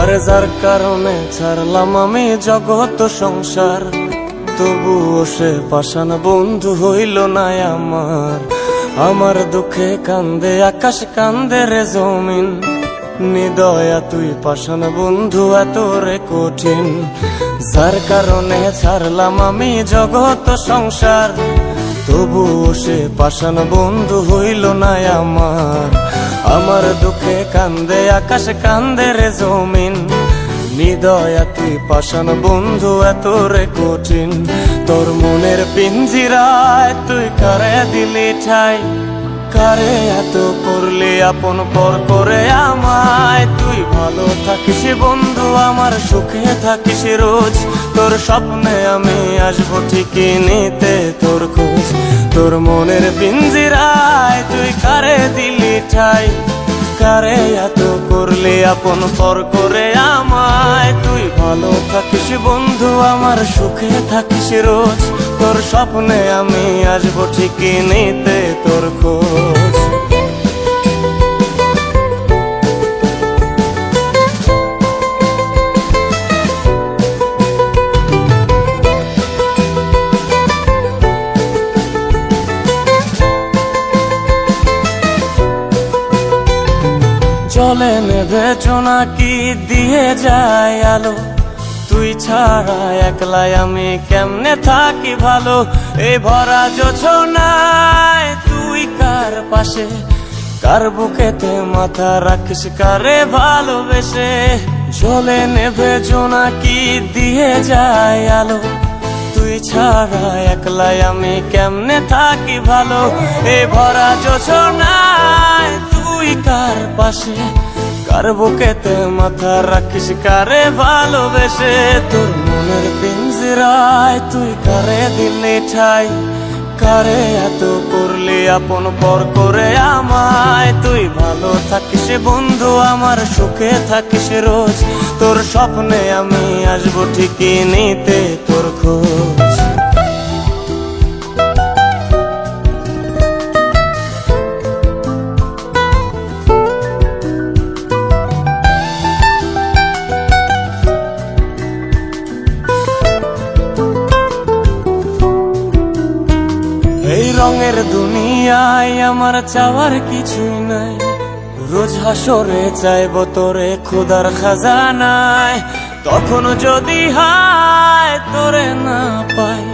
আরে যার কারণে ছাড়লাম আমি জগৎ সংসার, তবুও সে পাষাণ বন্ধু হইল না আমার। আমার দুঃখে কান্দে আকাশ, কান্দে রে জমিন, নিদয়া তুই পাষাণ বন্ধু এত রে কঠিন। যার কারণে ছাড়লাম আমি জগৎ সংসার, তবুও সে পাষাণ বন্ধু হইল না আমার। আমার দুঃখে কান্দে আকাশ, কান্দে রে জমিন, নিদয়া তুই পাষাণ বন্ধু এত রে কঠিন। তোর মনের পিঞ্জিরায় তুই কারে দিলি ঠাই, কারে এত করলি আপন পর করে আমায়। তুই ভালো থাকিস বন্ধু আমার, সুখে থাকিস রোজ, তোর স্বপ্নে আমি আসবো ঠিকই নিতে তোর খোঁজ। তোর মনের পিঞ্জিরায় তুই কারে দিলি ঠাই, কারে এত করলি আপন পর করে আমায়। তুই ভালো থাকিস বন্ধু আমার, সুখে থাকিস রোজ, তোর স্বপ্নে আমি আসবো ঠিকই নিতে তোর খোঁজ। জলে নেভে জোনাকি দিয়ে যায় আলো, তুই ছাড়া একলাই আমি কেমনে থাকি ভালো। এই ভরা জোছনায় তুই কার পাশে, কার বুকেতে মাথা রাখিস কারে ভালোবেসে। জলে নেভে জোনাকি দিয়ে যায় আলো, তুই ছাড়া একলাই আমি কেমনে থাকি ভালো। এই ভরা জোছনায় তুই কার পাশে, কার বুকেতে মাথা রাখিস কারে ভালোবেসে। তোর মনের পিঞ্জিরায় তুই কারে দিলি ঠাই, কারে এত করলি আপন পর করে আমায়। তুই ভালো থাকিস বন্ধু আমার, সুখে থাকিস রোজ, তোর স্বপ্নে আমি আসবো ঠিকই নিতে তোর খোঁজ। এই রঙের দুনিয়ায় আমার চাওয়ার কিছুই নাই, রোজ হাসরে চাইব তোরে খোদার খাজানায়। তখন যদি হায় তোরে না পাই,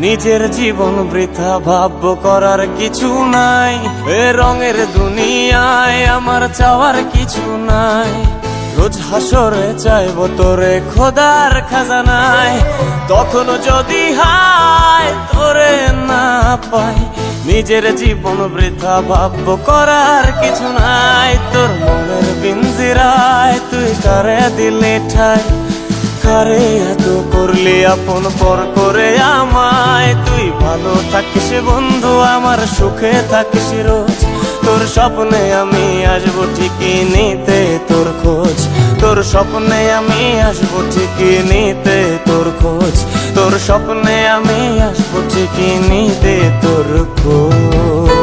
নিজের জীবন বৃথা ভাবব করার কিছু নাই। এ রঙের দুনিয়ায় আমার চাওয়ার কিছু নাই, রোজ হাসরে চাইব তোরে খোদার খাজানায়। তখন যদি হায় তোরে না পাই, নিজের জীবন বৃথা ভাবব করার কিছু নাই। তোর মনের পিঞ্জিরায় তুই কারে দিলি ঠাই, কারে এত করলি আপন পর করে আমায়। তুই ভালো থাকিস বন্ধু আমার, সুখে থাকিস রোজ, তোর স্বপ্নে আমি আসবো ঠিকই নিতে তোর খোঁজ। তোর স্বপ্নে আমি আসবো ঠিকই নিতে তোর খোঁজ, তোর স্বপ্নে আমি আসবো ঠিকই নিতে তোর খোঁজ।